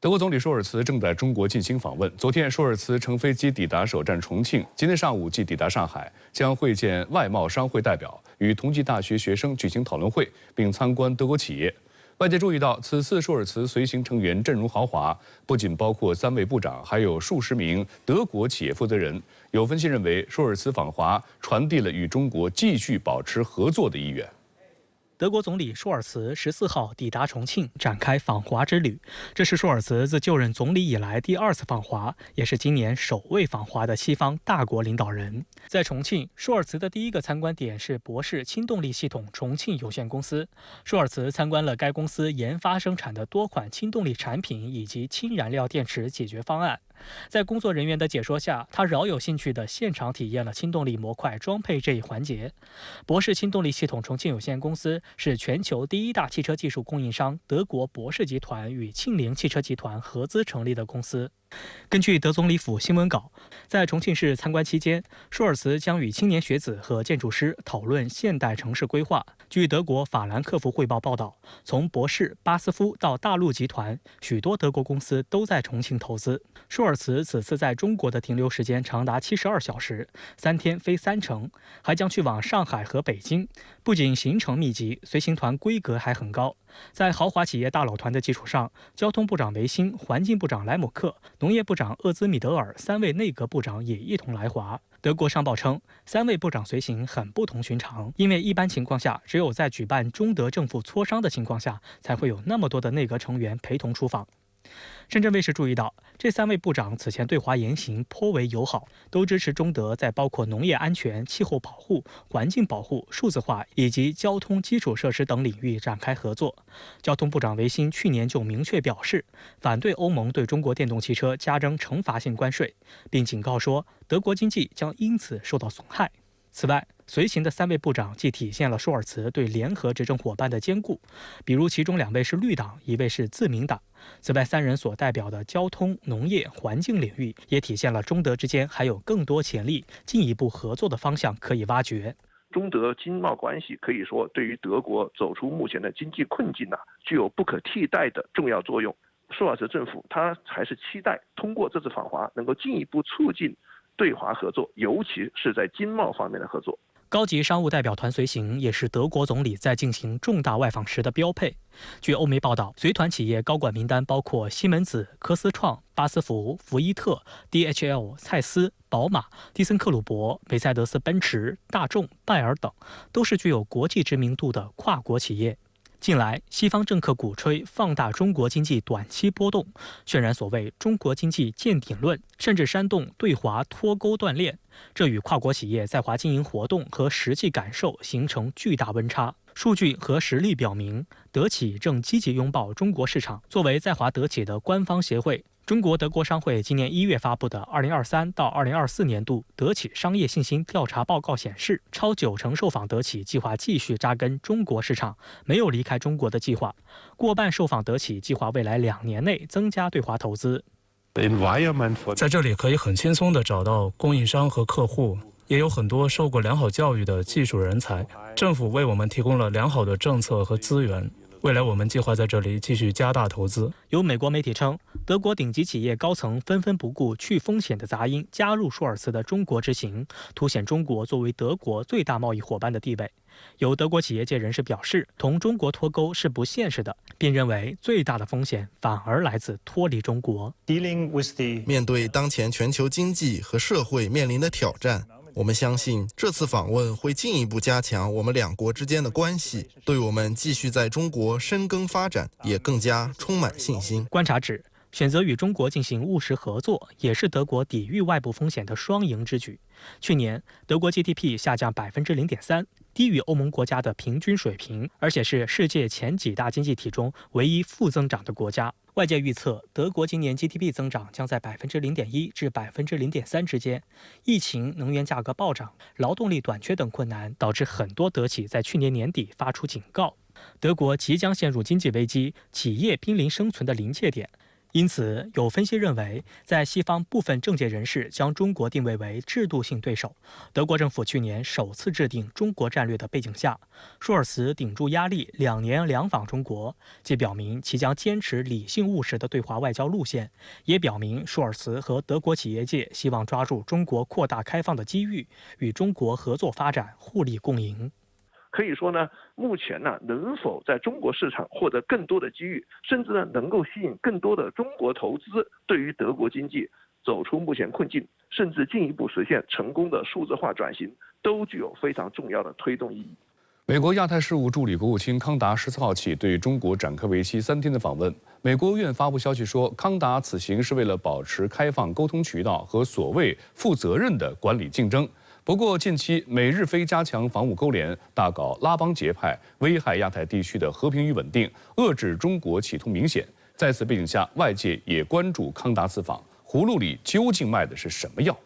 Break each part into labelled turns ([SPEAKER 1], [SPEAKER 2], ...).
[SPEAKER 1] 德国总理朔尔茨正在中国进行访问。昨天，朔尔茨乘飞机抵达首站重庆，今天上午即抵达上海，将会见外贸商会代表，与同济大学学生举行讨论会，并参观德国企业。外界注意到，此次朔尔茨随行成员阵容豪华，不仅包括3位部长，还有数十名德国企业负责人。有分析认为，朔尔茨访华传递了与中国继续保持合作的意愿。
[SPEAKER 2] 德国总理朔尔茨14号抵达重庆，展开访华之旅。这是朔尔茨自就任总理以来第2次访华，也是今年首位访华的西方大国领导人。在重庆，朔尔茨的第一个参观点是博世氢动力系统重庆有限公司。朔尔茨参观了该公司研发生产的多款氢动力产品以及氢燃料电池解决方案。在工作人员的解说下，他饶有兴趣地现场体验了氢动力模块装配这一环节。博世氢动力系统重庆有限公司是全球第1大汽车技术供应商德国博世集团与庆铃汽车集团合资成立的公司。根据德总理府新闻稿，在重庆市参观期间，朔尔茨将与青年学子和建筑师讨论现代城市规划。据德国法兰克福汇报报道，从博世、巴斯夫到大陆集团，许多德国公司都在重庆投资。朔尔茨此次在中国的停留时间长达72小时，3天飞3城，还将去往上海和北京。不仅行程密集，随行团规格还很高。在豪华企业大佬团的基础上，交通部长维辛、环境部长莱姆克、农业部长厄兹米德尔3位内阁部长也一同来华。德国商报称，3位部长随行很不同寻常，因为一般情况下，只有在举办中德政府磋商的情况下，才会有那么多的内阁成员陪同出访。深圳卫视注意到，这3位部长此前对华言行颇为友好，都支持中德在包括农业安全、气候保护、环境保护、数字化以及交通基础设施等领域展开合作。交通部长维辛去年就明确表示，反对欧盟对中国电动汽车加征惩罚性关税，并警告说，德国经济将因此受到损害。此外，随行的3位部长既体现了朔尔茨对联合执政伙伴的兼顾，比如其中2位是绿党，1位是自民党。此外，3人所代表的交通、农业、环境领域，也体现了中德之间还有更多潜力、进一步合作的方向可以挖掘。
[SPEAKER 3] 中德经贸关系可以说对于德国走出目前的经济困境具有不可替代的重要作用。朔尔茨政府他还是期待通过这次访华能够进一步促进对华合作，尤其是在经贸方面的合作。
[SPEAKER 2] 高级商务代表团随行也是德国总理在进行重大外访时的标配。据欧媒报道，随团企业高管名单包括西门子、科斯创、巴斯福、福伊特、DHL、蔡司、宝马、蒂森克虏伯、梅赛德斯奔驰、大众、拜耳等，都是具有国际知名度的跨国企业。近来，西方政客鼓吹放大中国经济短期波动，渲染所谓中国经济见顶论，甚至煽动对华脱钩断链，这与跨国企业在华经营活动和实际感受形成巨大温差。数据和实力表明，德企正积极拥抱中国市场。作为在华德企的官方协会，中国德国商会今年1月发布的2023到2024年度德企商业信心调查报告显示，超90%受访德企计划继续扎根中国市场，没有离开中国的计划。过半受访德企计划未来2年内增加对华投资。
[SPEAKER 4] 在这里可以很轻松地找到供应商和客户，也有很多受过良好教育的技术人才。政府为我们提供了良好的政策和资源。未来我们计划在这里继续加大投资。
[SPEAKER 2] 有美国媒体称，德国顶级企业高层纷纷不顾去风险的杂音，加入朔尔茨的中国之行，凸显中国作为德国最大贸易伙伴的地位。有德国企业界人士表示，同中国脱钩是不现实的，并认为最大的风险反而来自脱离中国。
[SPEAKER 5] 面对当前全球经济和社会面临的挑战，我们相信这次访问会进一步加强我们2国之间的关系，对我们继续在中国深耕发展也更加充满信心。
[SPEAKER 2] 观察指，选择与中国进行务实合作，也是德国抵御外部风险的双赢之举。去年，德国 GDP 下降0.3%，低于欧盟国家的平均水平，而且是世界前几大经济体中唯一负增长的国家。外界预测，德国今年 GDP 增长将在0.1%至0.3%之间。疫情、能源价格暴涨、劳动力短缺等困难，导致很多德企在去年年底发出警告，德国即将陷入经济危机，企业濒临生存的临界点。因此，有分析认为，在西方部分政界人士将中国定位为制度性对手，德国政府去年首次制定中国战略的背景下，舒尔茨顶住压力2年2访中国，既表明其将坚持理性务实的对华外交路线，也表明舒尔茨和德国企业界希望抓住中国扩大开放的机遇，与中国合作发展，互利共赢。
[SPEAKER 3] 可以说呢，目前呢，能否在中国市场获得更多的机遇，甚至呢能够吸引更多的中国投资，对于德国经济走出目前困境，甚至进一步实现成功的数字化转型，都具有非常重要的推动意义。
[SPEAKER 1] 美国亚太事务助理国务卿康达14号起对中国展开为期3天的访问。美国务院发布消息说，康达此行是为了保持开放沟通渠道和所谓负责任的管理竞争。不过，近期美日非加强防务勾连，大搞拉帮结派，危害亚太地区的和平与稳定，遏制中国企图明显。在此背景下，外界也关注康达此访，葫芦里究竟卖的是什么药？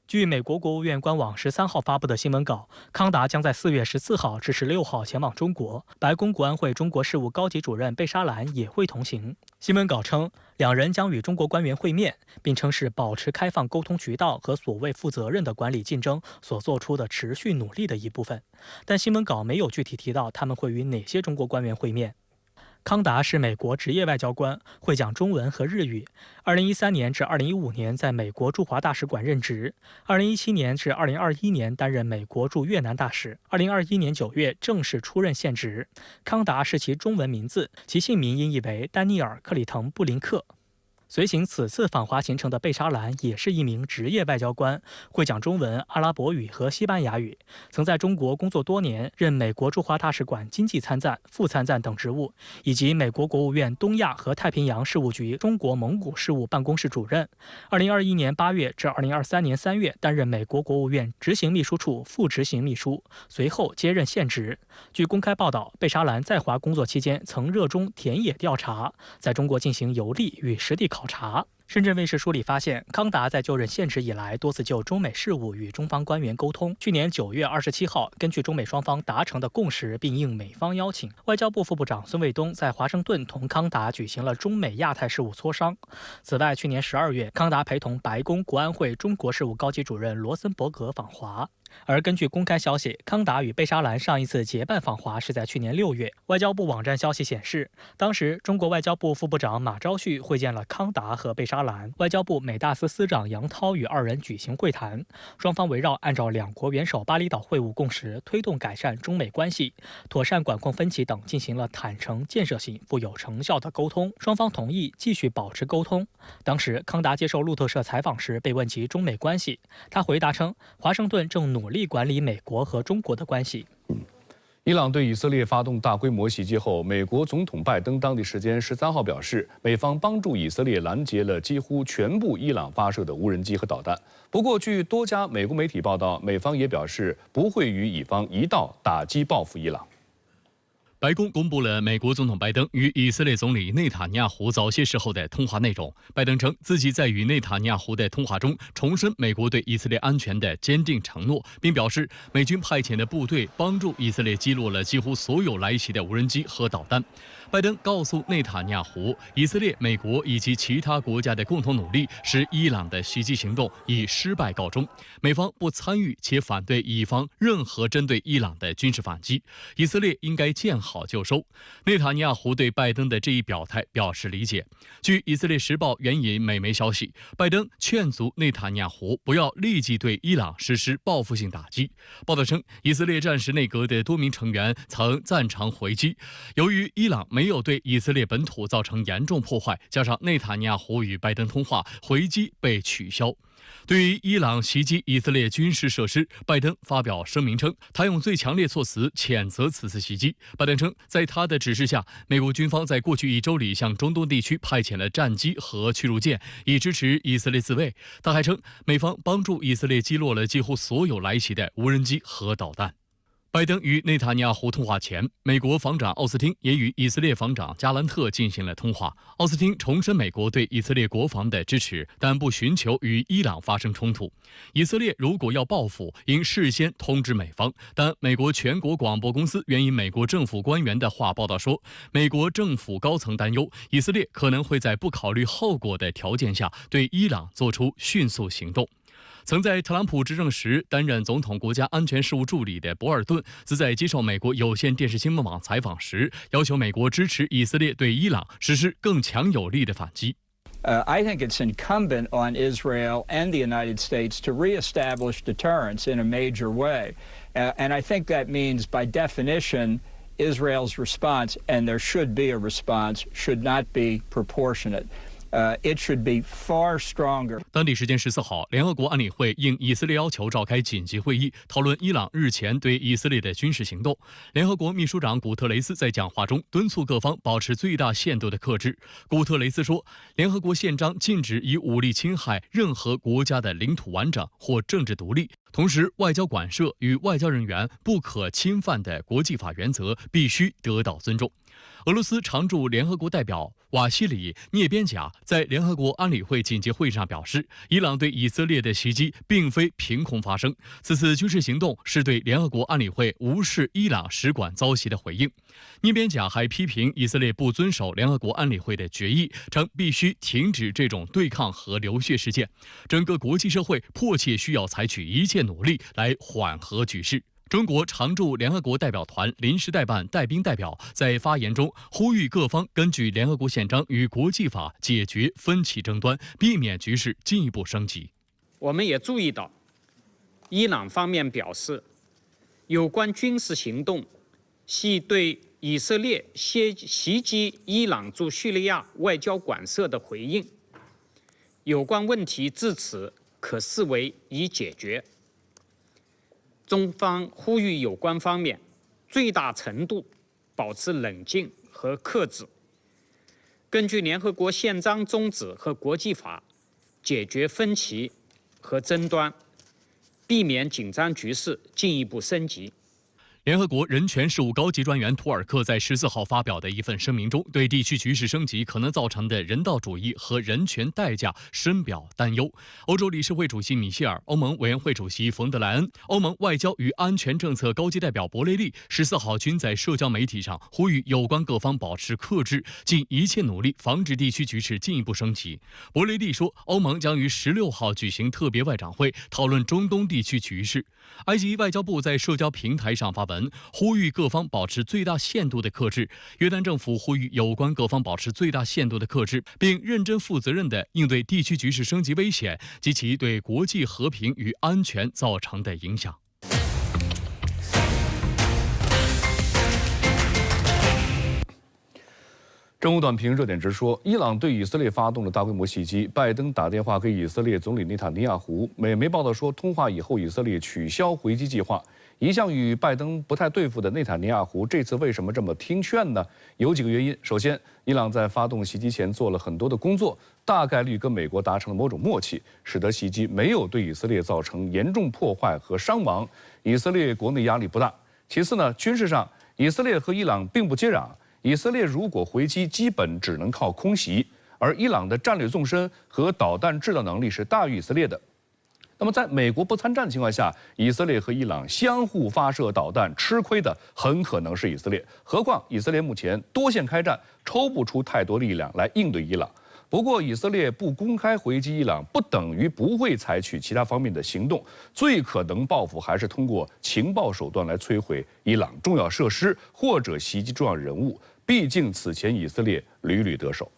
[SPEAKER 2] 据美国国务院官网13号发布的新闻稿，康达将在4月14号至16号前往中国，白宫国安会中国事务高级主任贝沙兰也会同行。新闻稿称，两人将与中国官员会面，并称是保持开放沟通渠道和所谓负责任的管理竞争所做出的持续努力的一部分。但新闻稿没有具体提到他们会与哪些中国官员会面。康达是美国职业外交官，会讲中文和日语。2013年至2015年在美国驻华大使馆任职，2017年至2021年担任美国驻越南大使，2021年9月正式出任现职。康达是其中文名字，其姓名音译为丹尼尔·克里滕布林克。随行此次访华行程的贝沙兰也是一名职业外交官，会讲中文、阿拉伯语和西班牙语，曾在中国工作多年，任美国驻华大使馆经济参赞、副参赞等职务，以及美国国务院东亚和太平洋事务局中国蒙古事务办公室主任。2021年8月至2023年3月担任美国国务院执行秘书处副执行秘书，随后接任现职。据公开报道，贝沙兰在华工作期间曾热衷田野调查，在中国进行游历与实地考察。深圳卫视梳理发现，康达在就任现职以来，多次就中美事务与中方官员沟通。去年9月27号，根据中美双方达成的共识，并应美方邀请，外交部副部长孙卫东在华盛顿同康达举行了中美亚太事务磋商。此外，去年12月，康达陪同白宫国安会中国事务高级主任罗森伯格访华。而根据公开消息，康达与贝沙兰上一次结伴访华是在去年6月。外交部网站消息显示，当时中国外交部副部长马朝旭会见了康达和贝沙兰，外交部美大司司长杨涛与二人举行会谈，双方围绕按照两国元首巴厘岛会晤共识，推动改善中美关系、妥善管控分歧等进行了坦诚、建设性、富有成效的沟通，双方同意继续保持沟通。当时康达接受路透社采访时被问及中美关系，他回答称，华盛顿正努力管理美国和中国的关系。
[SPEAKER 1] 伊朗对以色列发动大规模袭击后，美国总统拜登当地时间13号表示，美方帮助以色列拦截了几乎全部伊朗发射的无人机和导弹。不过，据多家美国媒体报道，美方也表示不会与以方一道打击报复伊朗。
[SPEAKER 6] 白宫公布了美国总统拜登与以色列总理内塔尼亚胡早些时候的通话内容。拜登称自己在与内塔尼亚胡的通话中重申美国对以色列安全的坚定承诺，并表示美军派遣的部队帮助以色列击落了几乎所有来袭的无人机和导弹。拜登告诉内塔尼亚胡，以色列、美国以及其他国家的共同努力使伊朗的袭击行动以失败告终，美方不参与且反对以方任何针对伊朗的军事反击，以色列应该见好就收。内塔尼亚胡对拜登的这一表态表示理解。据以色列时报援引美媒消息，拜登劝阻内塔尼亚胡不要立即对伊朗实施报复性打击。报道称，以色列战时内阁的多名成员曾赞成回击，由于伊朗没有对以色列本土造成严重破坏，加上内塔尼亚胡与拜登通话，回击被取消。对于伊朗袭击以色列军事设施，拜登发表声明称，他用最强烈措辞谴责此次袭击。拜登称，在他的指示下，美国军方在过去1周里向中东地区派遣了战机和驱逐舰，以支持以色列自卫。他还称，美方帮助以色列击落了几乎所有来袭的无人机和导弹。拜登与内塔尼亚胡通话前，美国防长奥斯汀也与以色列防长加兰特进行了通话。奥斯汀重申美国对以色列国防的支持，但不寻求与伊朗发生冲突。以色列如果要报复，应事先通知美方。但美国全国广播公司援引美国政府官员的话报道说，美国政府高层担忧以色列可能会在不考虑后果的条件下对伊朗做出迅速行动。曾在特朗普执政时担任总统国家安全事务助理的博尔顿，则在接受美国有线电视新闻网采访时，要求美国支持以色列对伊朗实施更强有力的反击。
[SPEAKER 7] I think it's incumbent on Israel and the United States to reestablish deterrence in a major way. And I think that means, by definition, Israel's response, and there should be a response, should not be proportionate. It should be far stronger.
[SPEAKER 6] 当地时间14号，联合国安理会应以色列要求召开紧急会议，讨论伊朗日前对以色列的军事行动。联合国秘书长古特雷斯在讲话中敦促各方保持最大限度的克制。古特雷斯说，联合国宪章禁止以武力侵害任何国家的领土完整或政治独立。同时，外交馆舍与外交人员不可侵犯的国际法原则必须得到尊重。俄罗斯常驻联合国代表瓦西里·涅边贾在联合国安理会紧急会议上表示，伊朗对以色列的袭击并非凭空发生，此次军事行动是对联合国安理会无视伊朗使馆遭袭的回应。涅边贾还批评以色列不遵守联合国安理会的决议，称必须停止这种对抗和流血事件，整个国际社会迫切需要采取一切努力来缓和局势。中国常驻联合国代表团临时代办带兵代表在发言中呼吁各方根据联合国宪章与国际法解决分歧争端，避免局势进一步升级。
[SPEAKER 8] 我们也注意到，伊朗方面表示，有关军事行动系对以色列袭击伊朗驻叙利亚外交馆舍的回应，有关问题至此可视为已解决。中方呼吁有关方面最大程度保持冷静和克制，根据联合国宪章宗旨和国际法解决分歧和争端，避免紧张局势进一步升级。
[SPEAKER 6] 联合国人权事务高级专员图尔克在14号发表的一份声明中，对地区局势升级可能造成的人道主义和人权代价深表担忧。欧洲理事会主席米歇尔、欧盟委员会主席冯德莱恩、欧盟外交与安全政策高级代表博雷利14号均在社交媒体上呼吁有关各方保持克制，尽一切努力防止地区局势进一步升级。博雷利说，欧盟将于16号举行特别外长会，讨论中东地区局势。埃及外交部在社交平台上发文，呼吁各方保持最大限度的克制。约旦政府呼吁有关各方保持最大限度的克制，并认真负责任地应对地区局势升级危险及其对国际和平与安全造成的影响。
[SPEAKER 1] 正午短评热点直说，伊朗对以色列发动了大规模袭击，拜登打电话给以色列总理内塔尼亚胡。美媒报道说，通话以后，以色列取消回击计划。一向与拜登不太对付的内塔尼亚胡，这次为什么这么听劝呢？有几个原因。首先，伊朗在发动袭击前做了很多的工作，大概率跟美国达成了某种默契，使得袭击没有对以色列造成严重破坏和伤亡，以色列国内压力不大。其次呢，军事上，以色列和伊朗并不接壤。以色列如果回击，基本只能靠空袭，而伊朗的战略纵深和导弹制造能力是大于以色列的。那么，在美国不参战的情况下，以色列和伊朗相互发射导弹，吃亏的很可能是以色列。何况以色列目前多线开战，抽不出太多力量来应对伊朗。不过，以色列不公开回击伊朗，不等于不会采取其他方面的行动。最可能报复还是通过情报手段来摧毁伊朗重要设施或者袭击重要人物。毕竟此前以色列屡屡得手。